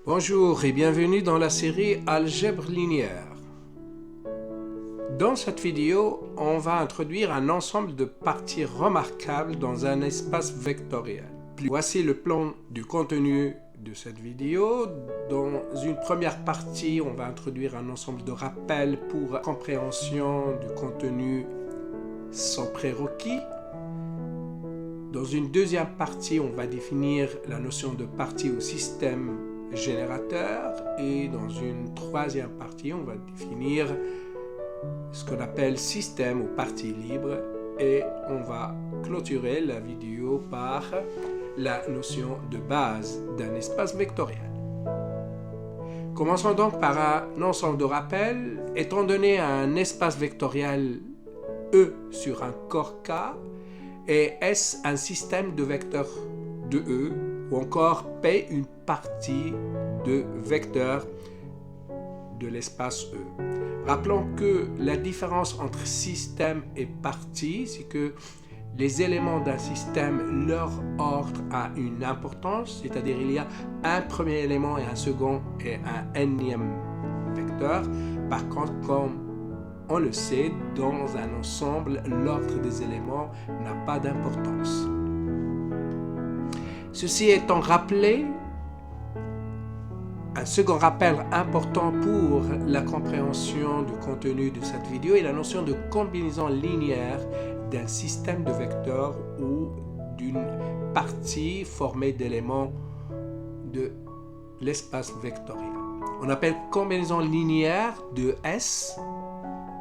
Bonjour et bienvenue dans la série Algèbre linéaire. Dans cette vidéo, on va introduire un ensemble de parties remarquables dans un espace vectoriel. Voici le plan du contenu de cette vidéo. Dans une première partie, on va introduire un ensemble de rappels pour compréhension du contenu sans prérequis. Dans une deuxième partie, on va définir la notion de partie au système générateur, et dans une troisième partie, on va définir ce qu'on appelle système ou partie libre, et on va clôturer la vidéo par la notion de base d'un espace vectoriel. Commençons donc par un ensemble de rappels. Étant donné un espace vectoriel E sur un corps K, et S un système de vecteurs de E, ou encore P une partie de vecteurs de l'espace E. Rappelons que la différence entre système et partie, c'est que les éléments d'un système, leur ordre a une importance, c'est-à-dire il y a un premier élément et un second et un énième vecteur. Par contre, comme on le sait, dans un ensemble, l'ordre des éléments n'a pas d'importance. Ceci étant rappelé, un second rappel important pour la compréhension du contenu de cette vidéo est la notion de combinaison linéaire d'un système de vecteurs ou d'une partie formée d'éléments de l'espace vectoriel. On appelle combinaison linéaire de S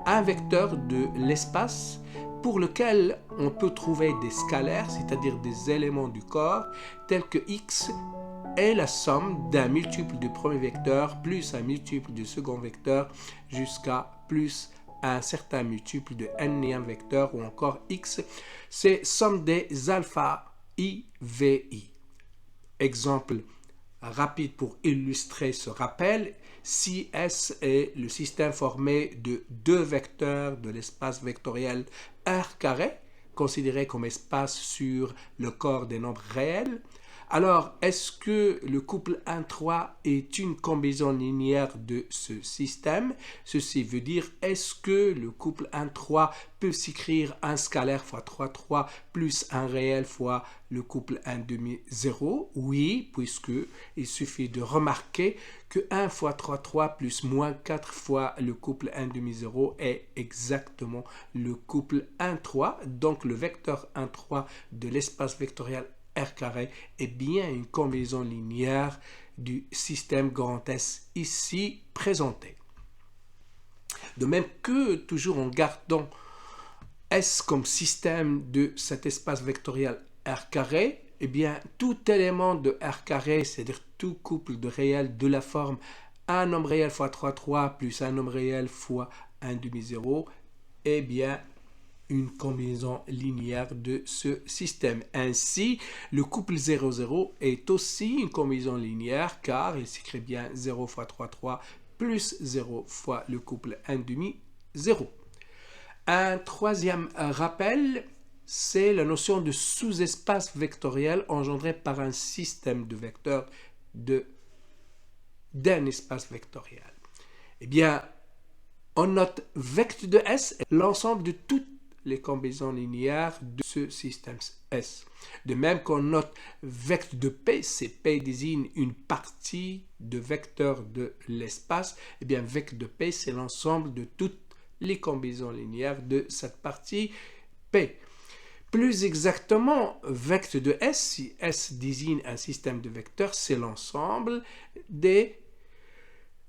un vecteur de l'espace pour lequel on peut trouver des scalaires, c'est-à-dire des éléments du corps, tels que x est la somme d'un multiple du premier vecteur plus un multiple du second vecteur jusqu'à plus un certain multiple de n-ième vecteur, ou encore x, c'est somme des alpha i, v, i. Exemple rapide pour illustrer ce rappel: si S est le système formé de deux vecteurs de l'espace vectoriel R carré, considéré comme espace sur le corps des nombres réels, alors est-ce que le couple 1,3 est une combinaison linéaire de ce système? Ceci veut dire, est-ce que le couple 1,3 peut s'écrire un scalaire fois 3,3 plus un réel fois le couple 1,2 0? Oui, puisque il suffit de remarquer que 1 fois 3,3 plus moins 4 fois le couple 1,2 0 est exactement le couple 1,3. Donc le vecteur 1,3 de l'espace vectoriel R carré est bien une combinaison linéaire du système grand S ici présenté. De même que, toujours en gardant S comme système de cet espace vectoriel R carré, eh bien tout élément de R carré, c'est-à-dire tout couple de réels de la forme un nombre réel fois 3,3 plus un nombre réel fois 1,2 0, eh bien une combinaison linéaire de ce système. Ainsi, le couple 0, 0 est aussi une combinaison linéaire, car il s'écrit bien 0 fois 3,3 plus 0 fois le couple 1,2 0. Un troisième rappel, c'est la notion de sous-espace vectoriel engendré par un système de vecteurs d'un espace vectoriel. Eh bien, on note vecteur de S est l'ensemble de toutes les combinaisons linéaires de ce système S. De même qu'on note vecteur de P, c'est P désigne une partie de vecteur de l'espace, et bien vecteur de P, c'est l'ensemble de toutes les combinaisons linéaires de cette partie P. Plus exactement, vecteur de S, si S désigne un système de vecteurs, c'est l'ensemble des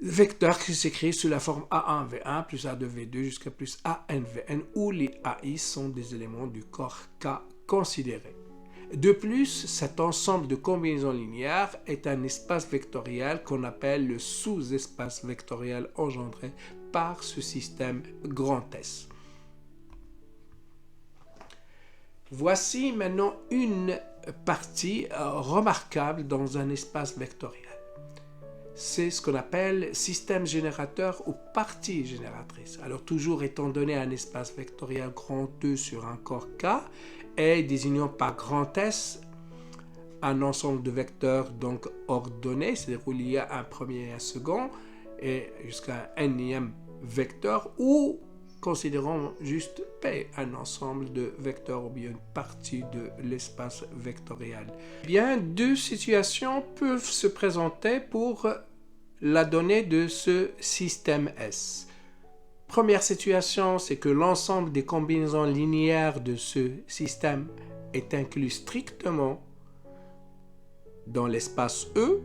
vecteurs qui s'écrit sous la forme A1 V1 plus A2 V2 jusqu'à plus AN Vn, où les AI sont des éléments du corps K considéré. De plus, cet ensemble de combinaisons linéaires est un espace vectoriel qu'on appelle le sous-espace vectoriel engendré par ce système grand S. Voici maintenant une partie remarquable dans un espace vectoriel. C'est ce qu'on appelle système générateur ou partie génératrice. Alors toujours étant donné un espace vectoriel grand E sur un corps K et désignant par grand S un ensemble de vecteurs donc ordonnés, c'est-à-dire où il y a un premier et un second, et jusqu'à un nème vecteur, ou considérons juste P, un ensemble de vecteurs ou bien une partie de l'espace vectoriel. Bien, deux situations peuvent se présenter pour la donnée de ce système S. Première situation, c'est que l'ensemble des combinaisons linéaires de ce système est inclus strictement dans l'espace E,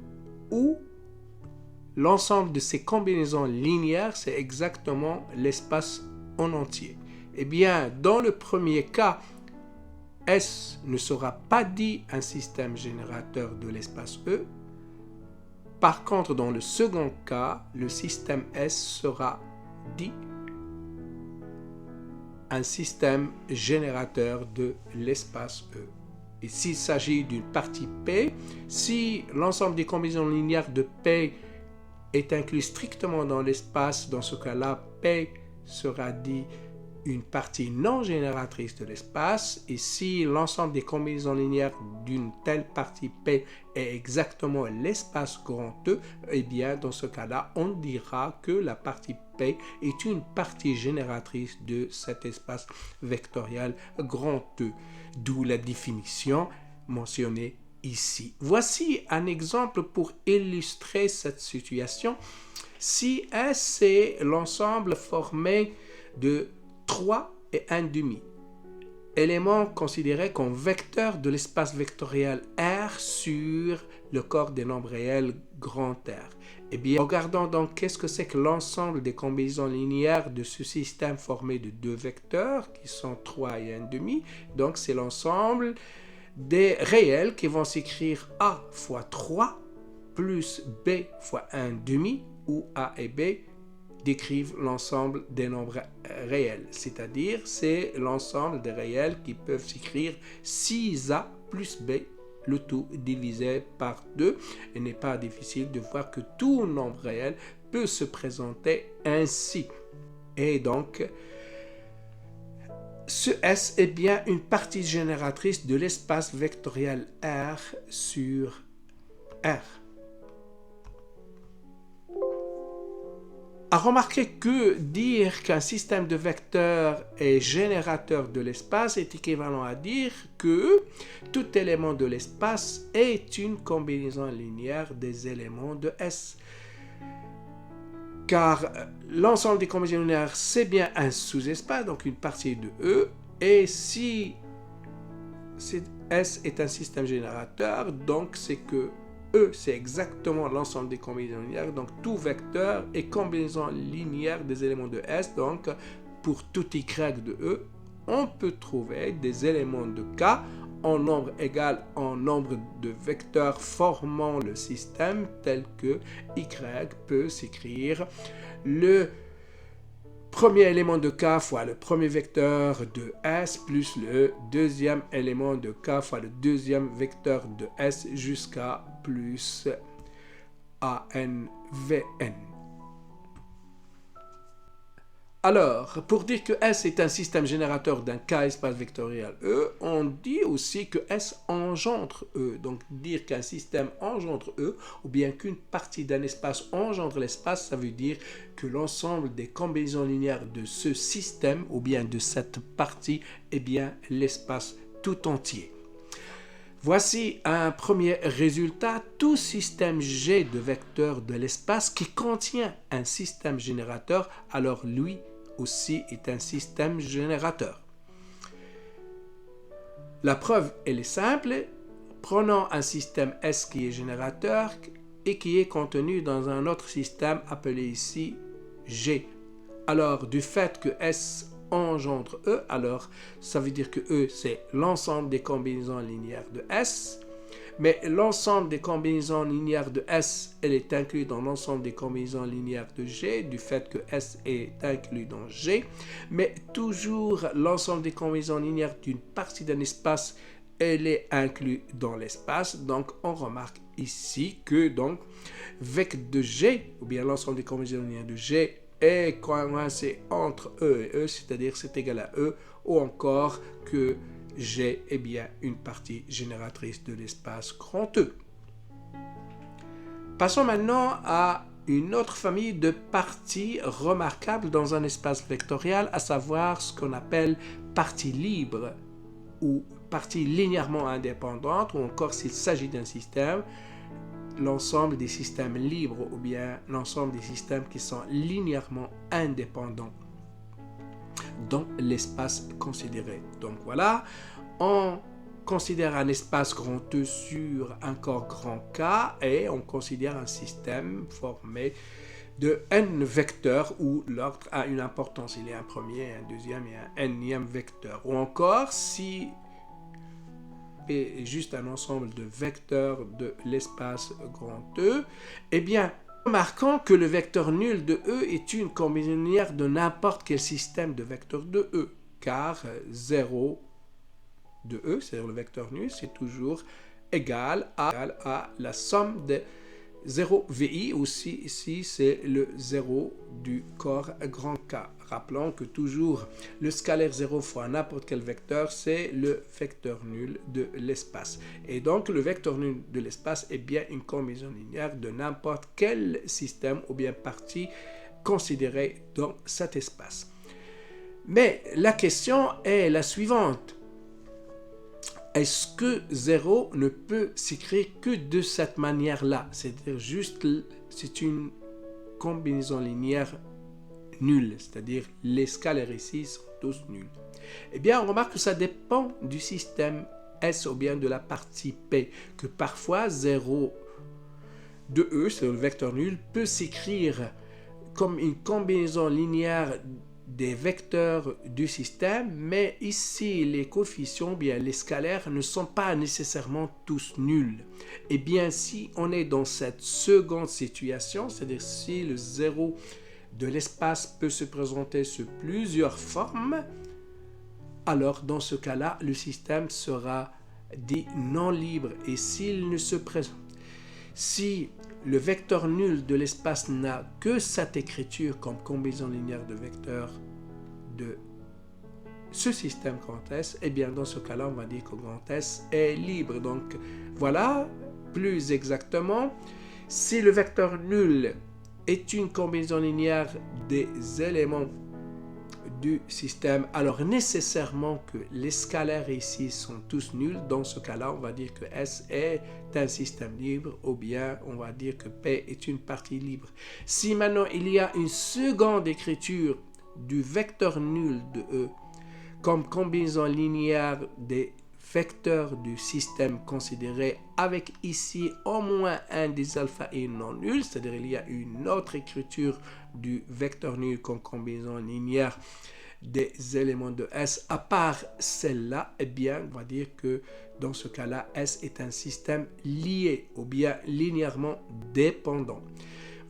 ou l'ensemble de ces combinaisons linéaires, c'est exactement l'espace en entier. Eh bien, dans le premier cas, S ne sera pas dit un système générateur de l'espace E. Par contre, dans le second cas, le système S sera dit un système générateur de l'espace E. Et s'il s'agit d'une partie P, si l'ensemble des combinaisons linéaires de P est inclus strictement dans l'espace, dans ce cas-là, P sera dit une partie non génératrice de l'espace, et si l'ensemble des combinaisons linéaires d'une telle partie P est exactement l'espace grand E, eh bien dans ce cas-là, on dira que la partie P est une partie génératrice de cet espace vectoriel grand E, d'où la définition mentionnée ici. Voici un exemple pour illustrer cette situation. Si S est l'ensemble formé de 3 et 1 demi, éléments considérés comme vecteurs de l'espace vectoriel R sur le corps des nombres réels grand R. Eh bien, regardons donc qu'est-ce que c'est que l'ensemble des combinaisons linéaires de ce système formé de deux vecteurs qui sont 3 et 1 demi. Donc, c'est l'ensemble des réels qui vont s'écrire A fois 3 plus B fois 1 demi, où A et B décrivent l'ensemble des nombres réels, c'est-à-dire c'est l'ensemble des réels qui peuvent s'écrire 6A plus B, le tout divisé par 2. Il n'est pas difficile de voir que tout nombre réel peut se présenter ainsi. Et donc, ce S est bien une partie génératrice de l'espace vectoriel R sur R. À remarquer que dire qu'un système de vecteurs est générateur de l'espace est équivalent à dire que tout élément de l'espace est une combinaison linéaire des éléments de S. Car l'ensemble des combinaisons linéaires, c'est bien un sous-espace, donc une partie de E, et si S est un système générateur, donc c'est que E, c'est exactement l'ensemble des combinaisons linéaires, donc tout vecteur est combinaison linéaire des éléments de S, donc pour tout Y de E, on peut trouver des éléments de K en nombre égal en nombre de vecteurs formant le système, tel que Y peut s'écrire le premier élément de K fois le premier vecteur de S plus le deuxième élément de K fois le deuxième vecteur de S jusqu'à plus ANVN. Alors, pour dire que S est un système générateur d'un K espace vectoriel E, on dit aussi que S engendre E. Donc, dire qu'un système engendre E, ou bien qu'une partie d'un espace engendre l'espace, ça veut dire que l'ensemble des combinaisons linéaires de ce système, ou bien de cette partie, est bien l'espace tout entier. Voici un premier résultat. Tout système G de vecteurs de l'espace qui contient un système générateur, alors lui aussi est un système générateur. La preuve, elle est simple. Prenons un système S qui est générateur et qui est contenu dans un autre système appelé ici G. Alors, du fait que S engendre E, alors ça veut dire que E c'est l'ensemble des combinaisons linéaires de S, mais l'ensemble des combinaisons linéaires de S, elle est inclue dans l'ensemble des combinaisons linéaires de G, du fait que S est inclus dans G, mais toujours l'ensemble des combinaisons linéaires d'une partie d'un espace, elle est inclue dans l'espace. Donc on remarque ici que donc vecteur de G, ou bien l'ensemble des combinaisons linéaires de G, est coincé entre E et E, c'est-à-dire c'est égal à E, ou encore que G est bien une partie génératrice de l'espace grand E. Passons maintenant à une autre famille de parties remarquables dans un espace vectoriel, à savoir ce qu'on appelle parties libres ou parties linéairement indépendantes, ou encore s'il s'agit d'un système, l'ensemble des systèmes libres ou bien l'ensemble des systèmes qui sont linéairement indépendants dans l'espace considéré. Donc voilà, on considère un espace grand E sur un corps grand K et on considère un système formé de n vecteurs où l'ordre a une importance. Il y a un premier, un deuxième et un nème vecteur. Ou encore, si P est juste un ensemble de vecteurs de l'espace grand E, eh bien, remarquons que le vecteur nul de E est une combinaison linéaire de n'importe quel système de vecteurs de E, car 0 de E, c'est-à-dire le vecteur nul, c'est toujours égal à la somme de 0 VI, aussi ici c'est le 0 du corps grand K. Rappelons que toujours le scalaire 0 fois n'importe quel vecteur, c'est le vecteur nul de l'espace. Et donc le vecteur nul de l'espace est bien une combinaison linéaire de n'importe quel système ou bien partie considérée dans cet espace. Mais la question est la suivante. Est-ce que 0 ne peut s'écrire que de cette manière-là? C'est-à-dire juste, c'est une combinaison linéaire nulle, c'est-à-dire les scalaires ici sont tous nuls. Eh bien, on remarque que ça dépend du système S ou bien de la partie P, que parfois 0 de E, c'est le vecteur nul, peut s'écrire comme une combinaison linéaire des vecteurs du système, mais ici les coefficients, bien les scalaires, ne sont pas nécessairement tous nuls. Et bien si on est dans cette seconde situation, c'est-à-dire si le 0 de l'espace peut se présenter sous plusieurs formes, alors dans ce cas-là, le système sera dit non libre. Et s'il ne se présente, si le vecteur nul de l'espace n'a que cette écriture comme combinaison linéaire de vecteurs de ce système grand S, et bien dans ce cas-là, on va dire que grand S est libre. Donc voilà, plus exactement, si le vecteur nul est une combinaison linéaire des éléments du système, alors nécessairement que les scalaires ici sont tous nuls. Dans ce cas-là, on va dire que S est un système libre, ou bien on va dire que P est une partie libre. Si maintenant il y a une seconde écriture du vecteur nul de E comme combinaison linéaire des vecteurs du système considéré avec ici au moins un des alpha et non nul, c'est-à-dire il y a une autre écriture du vecteur nul comme combinaison linéaire des éléments de S à part celle-là, eh bien on va dire que dans ce cas-là, S est un système lié ou bien linéairement dépendant.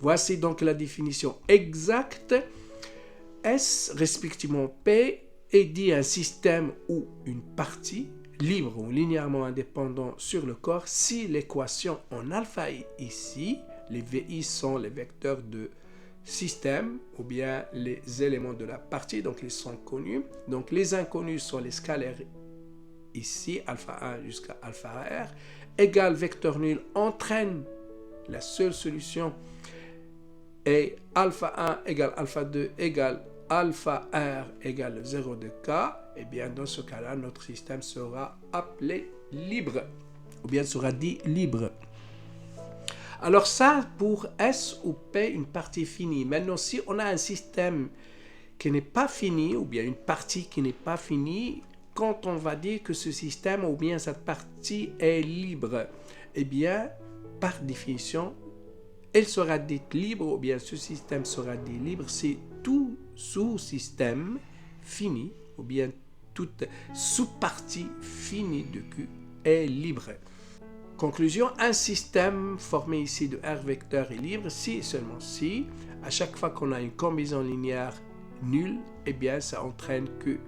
Voici donc la définition exacte. S respectivement P est dit un système ou une partie libre ou linéairement indépendant sur le corps si l'équation en alpha ici, les VI sont les vecteurs de système ou bien les éléments de la partie, donc ils sont connus. Donc les inconnus sont les scalaires ici, alpha 1 jusqu'à alpha R, égale vecteur nul entraîne la seule solution est alpha 1 égale alpha 2 égale alpha R égale 0 de K, et bien dans ce cas-là, notre système sera appelé libre, ou bien sera dit libre. Alors ça, pour S ou P, une partie finie. Maintenant, si on a un système qui n'est pas fini, ou bien une partie qui n'est pas finie, quand on va dire que ce système, ou bien cette partie est libre, eh bien, par définition, elle sera dite libre, ou bien ce système sera dit libre si tout sous-système fini, ou bien toute sous-partie finie de Q est libre. Conclusion, un système formé ici de R vecteur est libre si et seulement si, à chaque fois qu'on a une combinaison linéaire nulle, eh bien ça entraîne que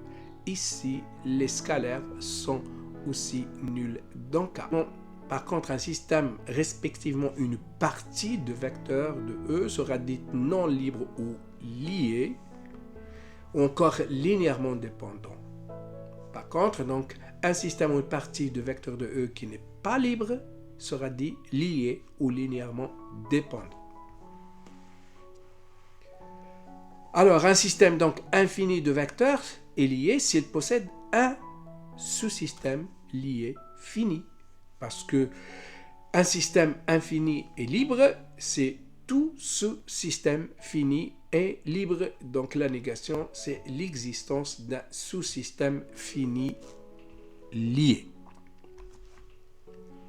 ici les scalaires sont aussi nuls dans K. Bon, par contre, un système respectivement une partie de vecteurs de E sera dite non libre ou lié, ou encore linéairement dépendant. Par contre, donc, un système ou une partie de vecteur de E qui n'est pas libre sera dit lié ou linéairement dépendant. Alors, un système donc infini de vecteurs est lié s'il possède un sous-système lié fini. Parce que un système infini est libre, c'est tout sous-système fini est libre. Donc la négation, c'est l'existence d'un sous-système fini lié.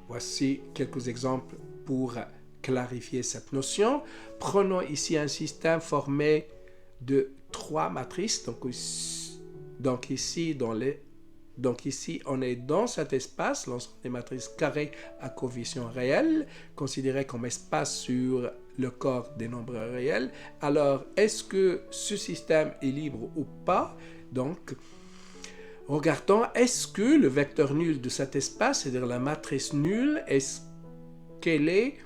Voici quelques exemples pour clarifier cette notion. Prenons ici un système formé de 3 matrices. Donc ici, on est dans cet espace, l'ensemble des matrices carrées à coefficient réel, considéré comme espace sur le corps des nombres réels. Alors, est-ce que ce système est libre ou pas? Donc, regardons, est-ce que le vecteur nul de cet espace, c'est-à-dire la matrice nulle, est-ce qu'elle est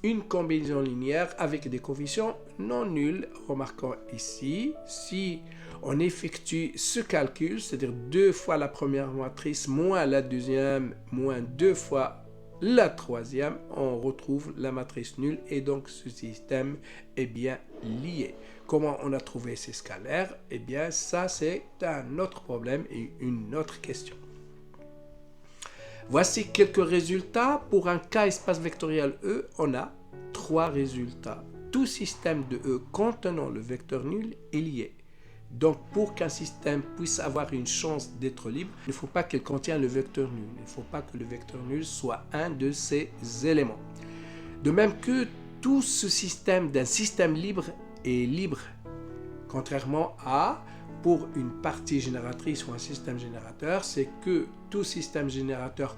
une combinaison linéaire avec des coefficients non nuls? Remarquons ici, si on effectue ce calcul, c'est-à-dire 2 fois la première matrice moins la deuxième, moins 2 fois la troisième, on retrouve la matrice nulle et donc ce système est bien lié. Comment on a trouvé ces scalaires? Eh bien, ça c'est un autre problème et une autre question. Voici quelques résultats. Pour un cas espace vectoriel E, on a 3 résultats. Tout système de E contenant le vecteur nul est lié. Donc, pour qu'un système puisse avoir une chance d'être libre, il ne faut pas qu'il contienne le vecteur nul. Il ne faut pas que le vecteur nul soit un de ces éléments. De même que tout ce système d'un système libre est libre, contrairement à pour une partie génératrice ou un système générateur, c'est que tout système générateur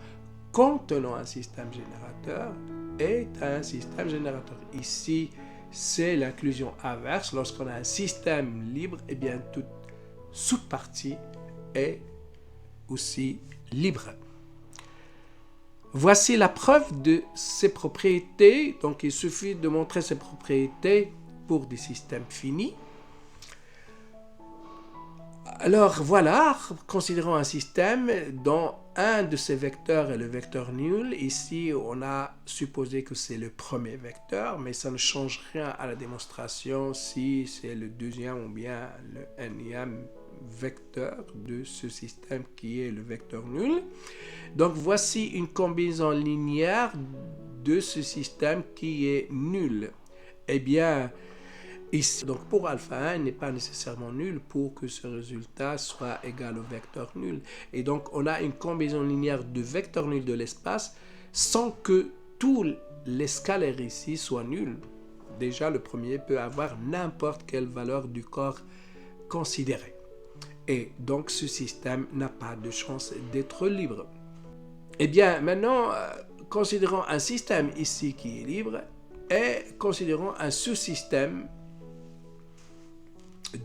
contenant un système générateur est un système générateur. Ici, c'est l'inclusion inverse. Lorsqu'on a un système libre, eh bien, toute sous-partie est aussi libre. Voici la preuve de ces propriétés. Donc, il suffit de montrer ces propriétés pour des systèmes finis. Alors voilà, considérons un système dont un de ces vecteurs est le vecteur nul. Ici, on a supposé que c'est le premier vecteur, mais ça ne change rien à la démonstration si c'est le deuxième ou bien le énième vecteur de ce système qui est le vecteur nul. Donc voici une combinaison linéaire de ce système qui est nul. Eh bien, ici, donc pour alpha 1 n'est pas nécessairement nul pour que ce résultat soit égal au vecteur nul. Et donc on a une combinaison linéaire de vecteurs nuls de l'espace sans que tous les scalaires ici soient nuls. Déjà le premier peut avoir n'importe quelle valeur du corps considéré. Et donc ce système n'a pas de chance d'être libre. Eh bien maintenant, considérons un système ici qui est libre et considérons un sous-système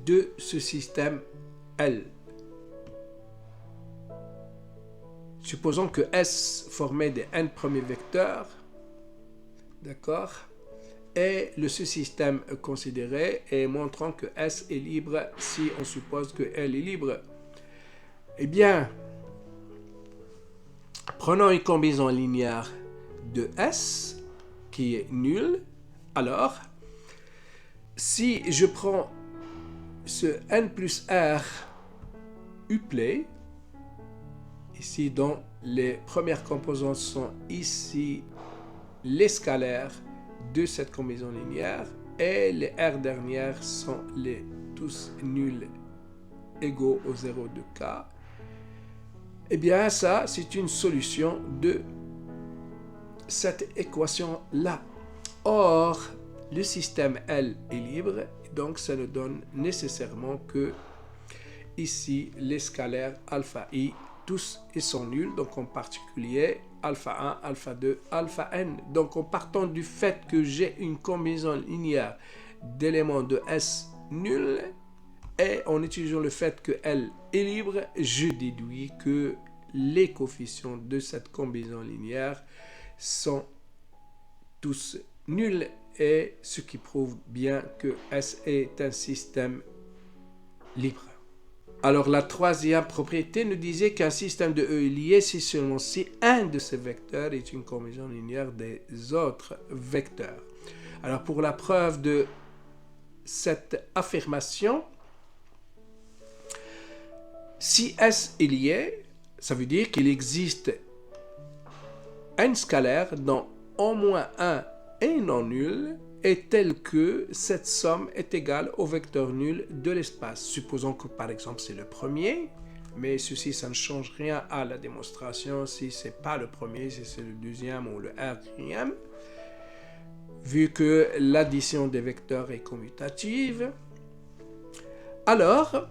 de ce système L. Supposons que S formait des n premiers vecteurs, d'accord, et le sous-système considéré, et montrant que S est libre si on suppose que L est libre. Eh bien, prenons une combinaison linéaire de S qui est nulle. Alors, si je prends ce n plus r uplet, ici dont les premières composantes sont ici les scalaires de cette combinaison linéaire et les r dernières sont les tous nuls égaux au 0 de k, eh bien ça c'est une solution de cette équation-là. Or, le système L est libre, donc ça nous donne nécessairement que ici les scalaires alpha i, tous ils sont nuls, donc en particulier alpha 1, alpha 2, alpha n. Donc en partant du fait que j'ai une combinaison linéaire d'éléments de S nuls et en utilisant le fait que L est libre, je déduis que les coefficients de cette combinaison linéaire sont tous nuls, et ce qui prouve bien que S est un système libre. Alors la troisième propriété nous disait qu'un système de E est lié si seulement si un de ces vecteurs est une combinaison linéaire des autres vecteurs. Alors pour la preuve de cette affirmation, si S est lié, ça veut dire qu'il existe un scalaire dont au moins un est non nul est tel que cette somme est égale au vecteur nul de l'espace. Supposons que par exemple c'est le premier, mais ceci ça ne change rien à la démonstration si ce n'est pas le premier, si c'est le deuxième ou le quatrième, vu que l'addition des vecteurs est commutative. Alors,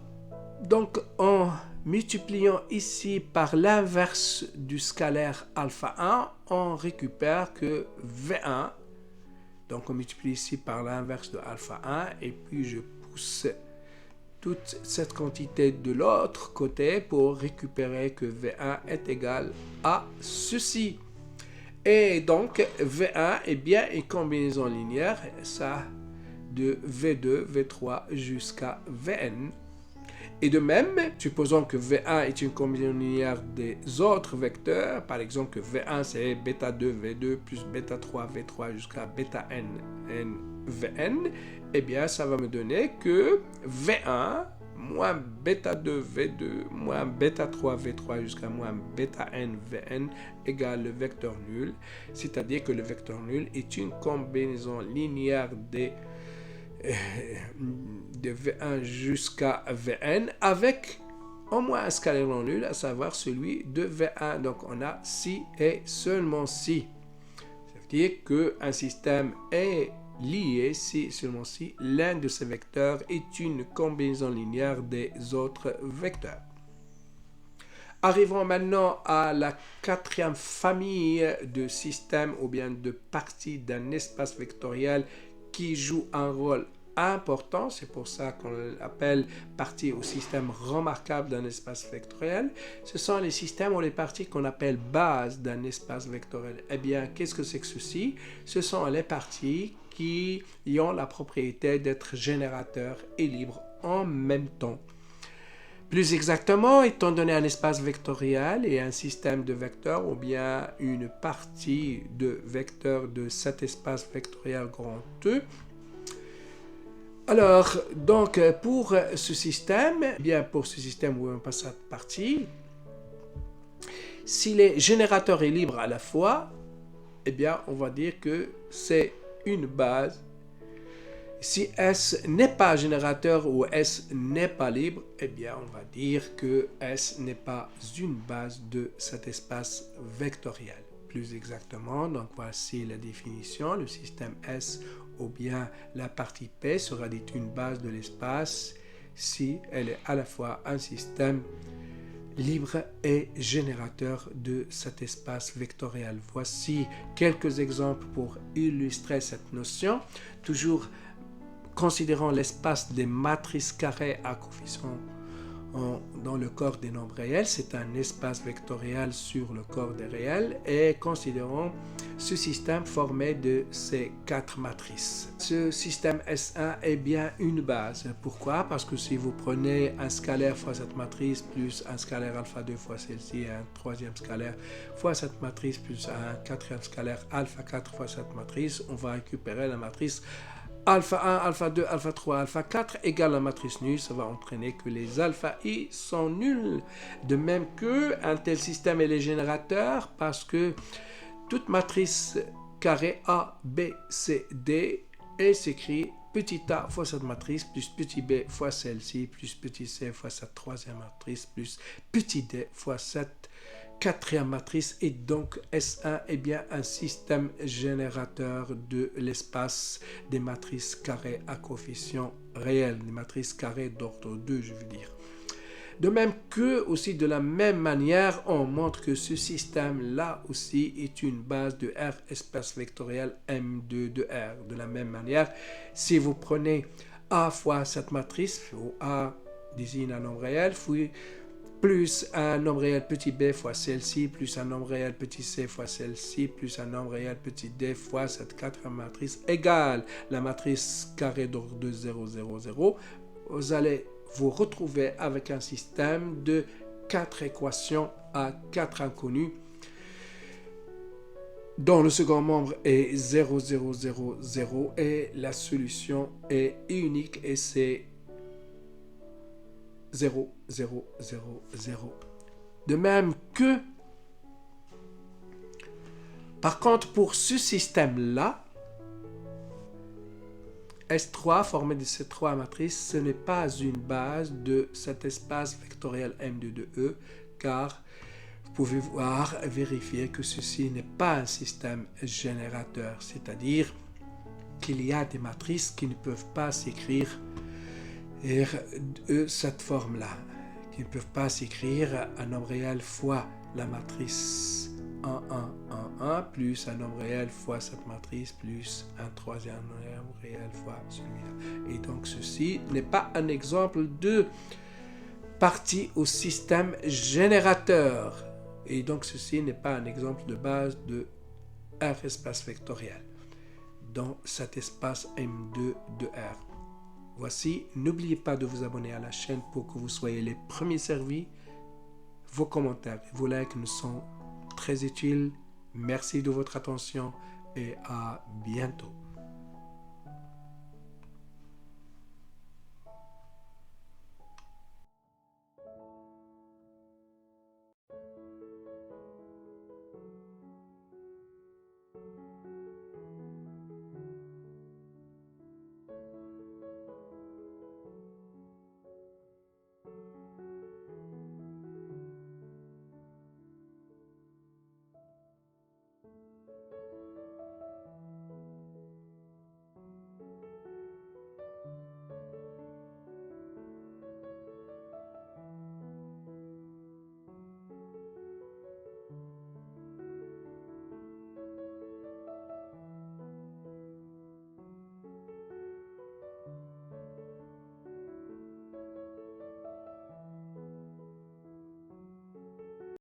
donc en multipliant ici par l'inverse du scalaire alpha 1, on récupère que V1. Donc on multiplie ici par l'inverse de alpha 1 et puis je pousse toute cette quantité de l'autre côté pour récupérer que V1 est égal à ceci. Et donc V1 est bien une combinaison linéaire, ça de V2, V3 jusqu'à Vn. Et de même, supposons que V1 est une combinaison linéaire des autres vecteurs, par exemple que V1 c'est bêta 2, V2 plus bêta 3, V3 jusqu'à bêta n, n, Vn, eh bien ça va me donner que V1 moins bêta 2, V2 moins bêta 3, V3 jusqu'à moins bêta n, Vn égale le vecteur nul, c'est-à-dire que le vecteur nul est une combinaison linéaire de V1 jusqu'à Vn avec au moins un scalaire non nul, à savoir celui de V1. Donc on a si et seulement si. Ça veut dire qu'un système est lié si seulement si l'un de ces vecteurs est une combinaison linéaire des autres vecteurs. Arrivons maintenant à la quatrième famille de systèmes ou bien de parties d'un espace vectoriel qui joue un rôle important, c'est pour ça qu'on l'appelle partie au système remarquable d'un espace vectoriel. Ce sont les systèmes ou les parties qu'on appelle bases d'un espace vectoriel. Eh bien, qu'est-ce que c'est que ceci? Ce sont les parties qui ont la propriété d'être générateurs et libres en même temps. Plus exactement, étant donné un espace vectoriel et un système de vecteurs, ou bien une partie de vecteurs de cet espace vectoriel grand E. Alors, donc, pour ce système, où on passe cette partie, s'il est générateur et libre à la fois, eh bien, on va dire que c'est une base. Si S n'est pas générateur ou S n'est pas libre, eh bien, on va dire que S n'est pas une base de cet espace vectoriel. Plus exactement, donc voici la définition, le système S ou bien la partie P sera dite une base de l'espace si elle est à la fois un système libre et générateur de cet espace vectoriel. Voici quelques exemples pour illustrer cette notion, toujours considérant l'espace des matrices carrées à coefficients dans le corps des nombres réels, c'est un espace vectoriel sur le corps des réels, et considérons ce système formé de ces quatre matrices. Ce système S1 est bien une base. Pourquoi? Parce que si vous prenez un scalaire fois cette matrice plus un scalaire alpha 2 fois celle-ci et un troisième scalaire fois cette matrice plus un quatrième scalaire alpha 4 fois cette matrice, on va récupérer la matrice alpha 1, alpha 2, alpha 3, alpha 4 égale la matrice nulle, ça va entraîner que les alpha i sont nuls. De même que un tel système est les générateurs parce que toute matrice carré A, B, C, D s'écrit petit a fois cette matrice plus petit b fois celle-ci plus petit c fois cette troisième matrice plus petit d fois cette quatrième matrice, et donc S1 est bien un système générateur de l'espace des matrices carrées à coefficients réels, des matrices carrées d'ordre 2, je veux dire. De même que, aussi de la même manière, on montre que ce système-là aussi est une base de R espace vectoriel M2 de R. De la même manière, si vous prenez A fois cette matrice, où A désigne un nombre réel, plus un nombre réel petit b fois celle-ci, plus un nombre réel petit c fois celle-ci, plus un nombre réel petit d fois cette quatrième matrice égale la matrice carrée d'ordre de 0, 0, 0. Vous allez vous retrouvez avec un système de 4 équations à 4 inconnus dont le second membre est 0, 0, 0, 0 et la solution est unique et c'est 0, 0, 0, 0. De même que, par contre, pour ce système-là, S3 formé de ces 3 matrices, ce n'est pas une base de cet espace vectoriel M de 2E, car vous pouvez vérifier que ceci n'est pas un système générateur, c'est-à-dire qu'il y a des matrices qui ne peuvent pas s'écrire de cette forme-là, qui ne peuvent pas s'écrire un nombre réel fois la matrice 1, 1, 1, 1, plus un nombre réel fois cette matrice, plus un troisième nombre réel fois celui-là. Et donc ceci n'est pas un exemple de partie au système générateur. Et donc ceci n'est pas un exemple de base de R espace vectoriel dans cet espace M2 de R. Voici, n'oubliez pas de vous abonner à la chaîne pour que vous soyez les premiers servis. Vos commentaires et vos likes nous sont très utiles. Merci de votre attention et à bientôt.